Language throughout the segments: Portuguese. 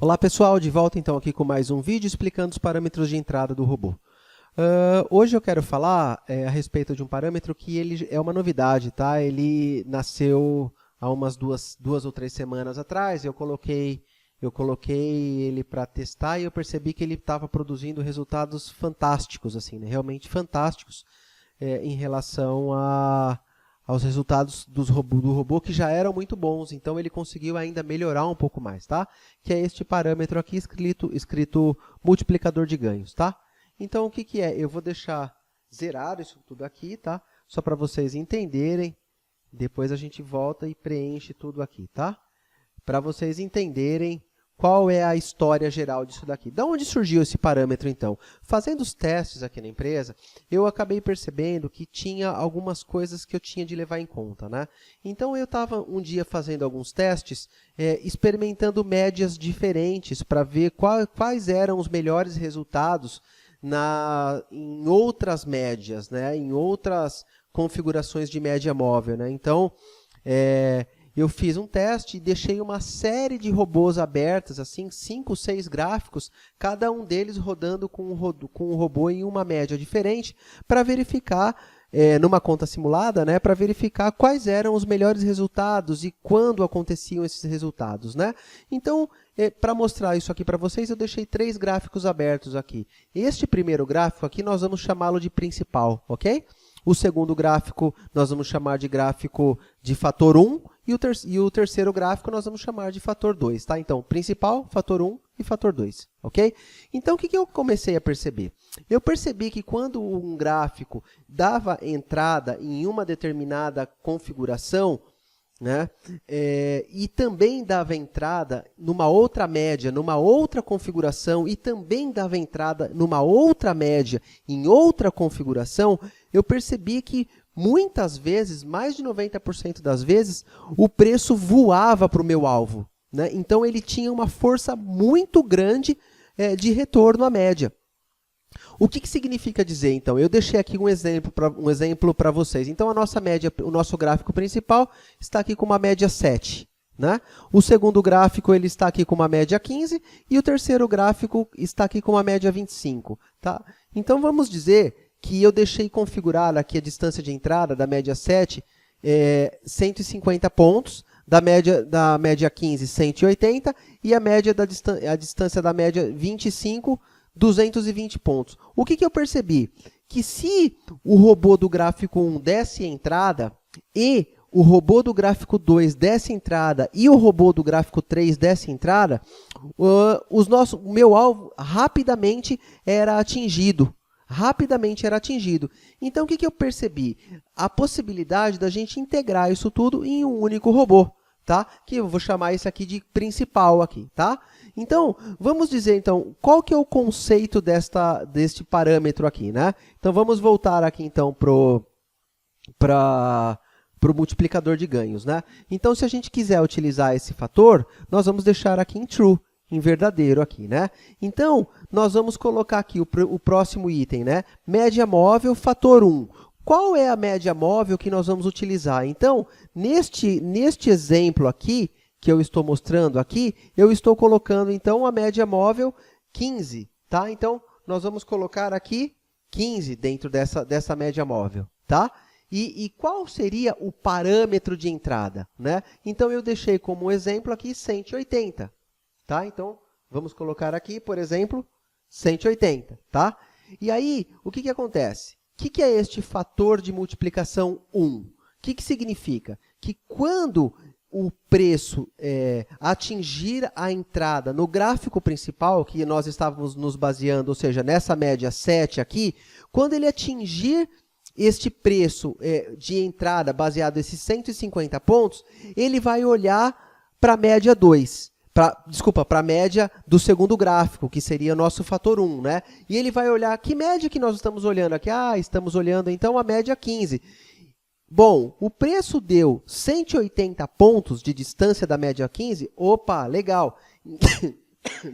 Olá pessoal, de volta então aqui com mais um vídeo explicando os parâmetros de entrada do robô. Hoje eu quero falar a respeito de um parâmetro que ele é uma novidade, tá? Ele nasceu há umas duas ou três semanas atrás, eu coloquei ele para testar e eu percebi que ele estava produzindo resultados fantásticos, assim, né? Realmente fantásticos em relação aos resultados do robô que já eram muito bons, então ele conseguiu ainda melhorar um pouco mais, tá? Que é este parâmetro aqui escrito multiplicador de ganhos, tá? Então o que é? Eu vou deixar zerado isso tudo aqui, tá? Só para vocês entenderem, depois a gente volta e preenche tudo aqui, tá? Para vocês entenderem qual é a história geral disso daqui. Da onde surgiu esse parâmetro, então? Fazendo os testes aqui na empresa, eu acabei percebendo que tinha algumas coisas que eu tinha de levar em conta, né? Então, eu estava um dia fazendo alguns testes, experimentando médias diferentes para ver quais eram os melhores resultados em outras médias, né? Em outras configurações de média móvel, né? Então, eu fiz um teste e deixei uma série de robôs abertos, assim, 5, 6 gráficos, cada um deles rodando com um robô em uma média diferente, para verificar, numa conta simulada, né, para verificar quais eram os melhores resultados e quando aconteciam esses resultados, né? Então, para mostrar isso aqui para vocês, eu deixei 3 gráficos abertos aqui. Este primeiro gráfico aqui, nós vamos chamá-lo de principal, ok? O segundo gráfico, nós vamos chamar de gráfico de fator 1, e o terceiro gráfico nós vamos chamar de fator 2, tá? Então, principal, fator 1 e fator 2, ok? Então, o que eu comecei a perceber? Eu percebi que quando um gráfico dava entrada em uma determinada configuração, né? E também dava entrada numa outra média, numa outra configuração, e também dava entrada numa outra média, em outra configuração, eu percebi que muitas vezes, mais de 90% das vezes, o preço voava para o meu alvo, né? Então, ele tinha uma força muito grande de retorno à média. O que significa dizer, então? Eu deixei aqui um exemplo para vocês. Então, a nossa média, o nosso gráfico principal está aqui com uma média 7. Né? O segundo gráfico ele está aqui com uma média 15 e o terceiro gráfico está aqui com uma média 25. Tá? Então, vamos dizer que eu deixei configurada aqui a distância de entrada da média 7, 150 pontos, da média 15, 180, e a distância da média 25, 220 pontos. O que eu percebi? Que se o robô do gráfico 1 desse entrada e o robô do gráfico 2 desse entrada e o robô do gráfico 3 desse entrada, o meu alvo rapidamente era atingido. Então, o que eu percebi? A possibilidade da gente integrar isso tudo em um único robô, tá? Que eu vou chamar esse aqui de principal aqui, tá? Então, vamos dizer, então, qual que é o conceito deste parâmetro aqui, né? Então, vamos voltar aqui, então, para o multiplicador de ganhos, né? Então, se a gente quiser utilizar esse fator, nós vamos deixar aqui em true, em verdadeiro aqui, né? Então, nós vamos colocar aqui o próximo item, né? Média móvel, fator 1. Qual é a média móvel que nós vamos utilizar? Então, neste exemplo aqui, que eu estou mostrando aqui, eu estou colocando, então, a média móvel 15, tá? Então, nós vamos colocar aqui 15 dentro dessa média móvel, tá? E qual seria o parâmetro de entrada, né? Então, eu deixei como exemplo aqui 180, tá? Então, vamos colocar aqui, por exemplo, 180, tá? E aí, o que acontece? O que é este fator de multiplicação 1? O que significa? Que quando o preço atingir a entrada no gráfico principal, que nós estávamos nos baseando, ou seja, nessa média 7 aqui, quando ele atingir este preço de entrada baseado nesses 150 pontos, ele vai olhar para a média 2. Para a média do segundo gráfico, que seria o nosso fator 1, né? E ele vai olhar, que média que nós estamos olhando aqui? Ah, estamos olhando, então, a média 15. Bom, o preço deu 180 pontos de distância da média 15. Opa, legal.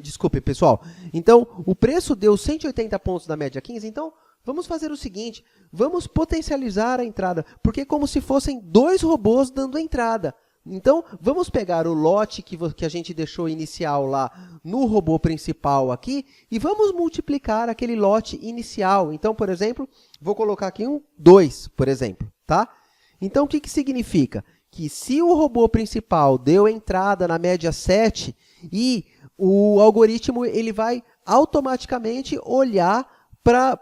Desculpe, pessoal. Então, o preço deu 180 pontos da média 15, então, vamos fazer o seguinte, vamos potencializar a entrada, porque é como se fossem 2 robôs dando entrada. Então, vamos pegar o lote que a gente deixou inicial lá no robô principal aqui e vamos multiplicar aquele lote inicial. Então, por exemplo, vou colocar aqui um 2, por exemplo, tá? Então, o que significa? Que se o robô principal deu entrada na média 7 e o algoritmo ele vai automaticamente olhar para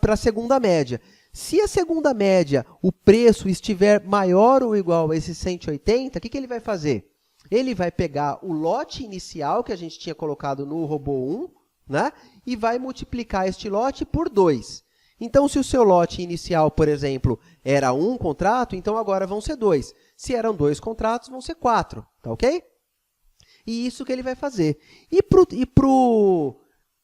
a segunda média. Se a segunda média, o preço estiver maior ou igual a esse 180, o que ele vai fazer? Ele vai pegar o lote inicial que a gente tinha colocado no robô 1, né? E vai multiplicar este lote por 2. Então, se o seu lote inicial, por exemplo, era 1 contrato, então agora vão ser 2. Se eram 2 contratos, vão ser 4, tá ok? E isso que ele vai fazer. E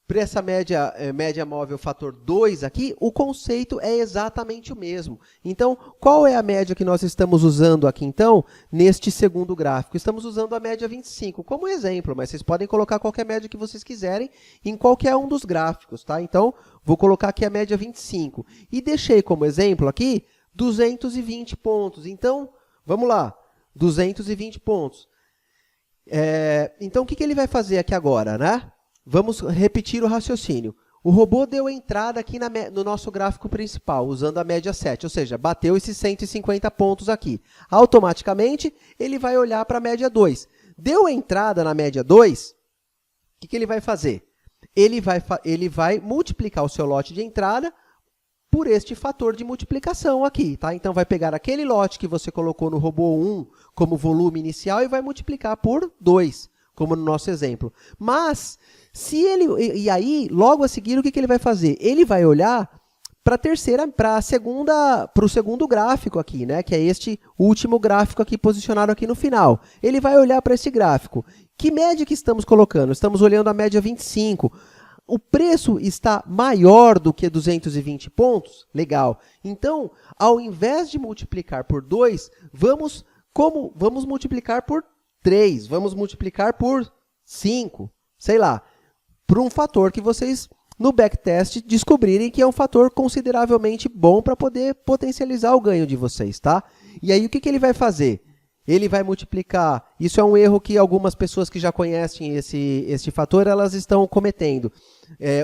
para essa média móvel fator 2 aqui, o conceito é exatamente o mesmo. Então, qual é a média que nós estamos usando aqui, então, neste segundo gráfico? Estamos usando a média 25 como exemplo, mas vocês podem colocar qualquer média que vocês quiserem em qualquer um dos gráficos, tá? Então, vou colocar aqui a média 25. E deixei como exemplo aqui 220 pontos. Então, vamos lá, 220 pontos. Então, o que ele vai fazer aqui agora, né? Vamos repetir o raciocínio. O robô deu entrada aqui no nosso gráfico principal, usando a média 7, ou seja, bateu esses 150 pontos aqui. Automaticamente, ele vai olhar para a média 2. Deu entrada na média 2, o que ele vai fazer? Ele vai multiplicar o seu lote de entrada por este fator de multiplicação aqui, tá? Então, vai pegar aquele lote que você colocou no robô 1 como volume inicial e vai multiplicar por 2, como no nosso exemplo. Mas, e aí, logo a seguir, o que ele vai fazer? Ele vai olhar para o segundo gráfico aqui, né? Que é este último gráfico aqui posicionado aqui no final. Ele vai olhar para esse gráfico. Que média que estamos colocando? Estamos olhando a média 25. O preço está maior do que 220 pontos? Legal. Então, ao invés de multiplicar por 2, vamos multiplicar por 3, vamos multiplicar por 5, sei lá, por um fator que vocês, no backtest, descobrirem que é um fator consideravelmente bom para poder potencializar o ganho de vocês, tá? E aí, o que ele vai fazer? Ele vai multiplicar, isso é um erro que algumas pessoas que já conhecem esse fator, elas estão cometendo.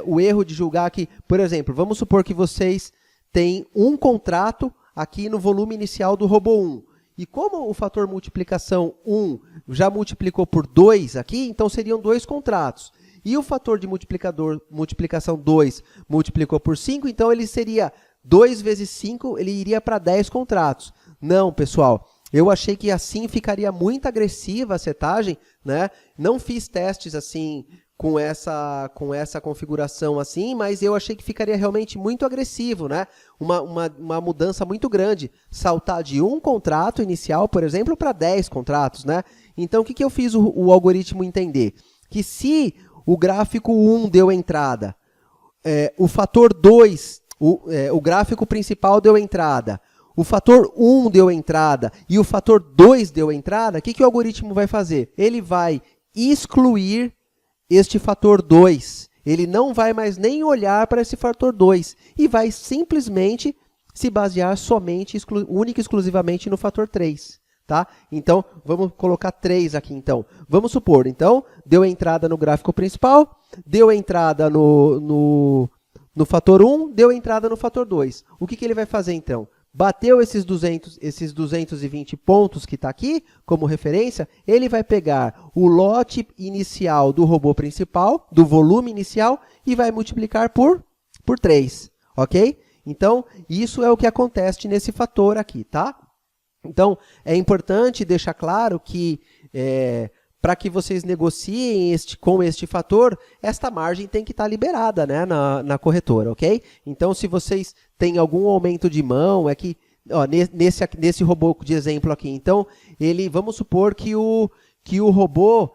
O erro de julgar que, por exemplo, vamos supor que vocês têm um contrato aqui no volume inicial do robô 1. E como o fator multiplicação 1 já multiplicou por 2 aqui, então seriam 2 contratos. E o fator de multiplicação 2 multiplicou por 5, então ele seria 2 vezes 5, ele iria para 10 contratos. Não, pessoal, eu achei que assim ficaria muito agressiva a setagem, né? Não fiz testes assim com essa configuração assim, mas eu achei que ficaria realmente muito agressivo, né? Uma mudança muito grande, saltar de um contrato inicial, por exemplo, para 10 contratos, né? Então, o que eu fiz o algoritmo entender? Que se o gráfico 1 deu entrada, o fator 2, o gráfico principal deu entrada, o fator 1 deu entrada e o fator 2 deu entrada, o que o algoritmo vai fazer? Ele vai excluir este fator 2. Ele não vai mais nem olhar para esse fator 2 e vai simplesmente se basear somente, única e exclusivamente no fator 3. Tá? Então, vamos colocar 3 aqui, então. Vamos supor, então, deu entrada no gráfico principal, deu entrada no fator 1, deu entrada no fator 2. O que ele vai fazer, então? Bateu esses 220 pontos que está aqui, como referência, ele vai pegar o lote inicial do robô principal, do volume inicial, e vai multiplicar por 3, ok? Então, isso é o que acontece nesse fator aqui, tá? Então, é importante deixar claro que, para que vocês negociem com este fator, esta margem tem que estar liberada, né, na corretora, ok? Então, se vocês têm algum aumento de mão, nesse robô de exemplo aqui, então, vamos supor que o robô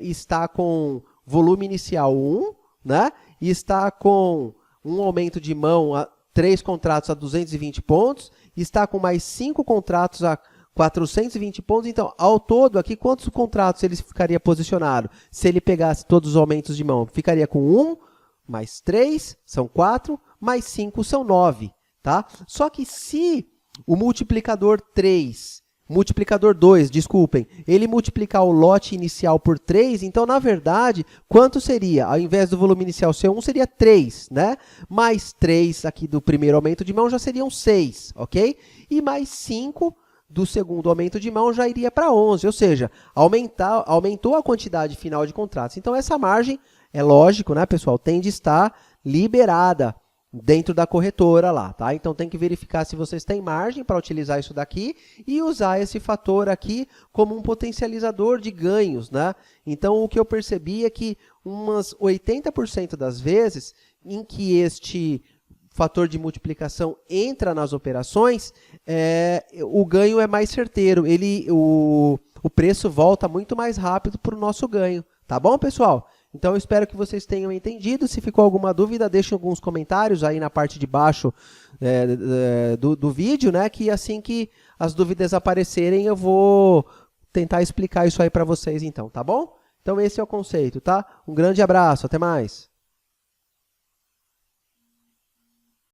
está com volume inicial 1, né, e está com um aumento de mão, 3 contratos a 220 pontos, está com mais 5 contratos a 420 pontos. Então, ao todo, aqui, quantos contratos ele ficaria posicionado? Se ele pegasse todos os aumentos de mão, ficaria com 1, mais 3, são 4, mais 5, são 9. Tá? Só que se o multiplicador 3, multiplicador 2, desculpem, ele multiplicar o lote inicial por 3, então, na verdade, quanto seria? Ao invés do volume inicial ser 1, seria 3, né? Mais 3 aqui do primeiro aumento de mão já seriam 6, ok? E mais 5 do segundo aumento de mão já iria para 11, ou seja, aumentou a quantidade final de contratos. Então, essa margem, é lógico, né, pessoal, tem de estar liberada dentro da corretora lá, tá? Então, tem que verificar se vocês têm margem para utilizar isso daqui e usar esse fator aqui como um potencializador de ganhos, né? Então, o que eu percebi é que umas 80% das vezes em que este fator de multiplicação entra nas operações, o ganho é mais certeiro, o preço volta muito mais rápido para o nosso ganho, tá bom, pessoal? Então, eu espero que vocês tenham entendido. Se ficou alguma dúvida, deixem alguns comentários aí na parte de baixo do vídeo, né? Que assim que as dúvidas aparecerem, eu vou tentar explicar isso aí para vocês, então, tá bom? Então, esse é o conceito, tá? Um grande abraço, até mais!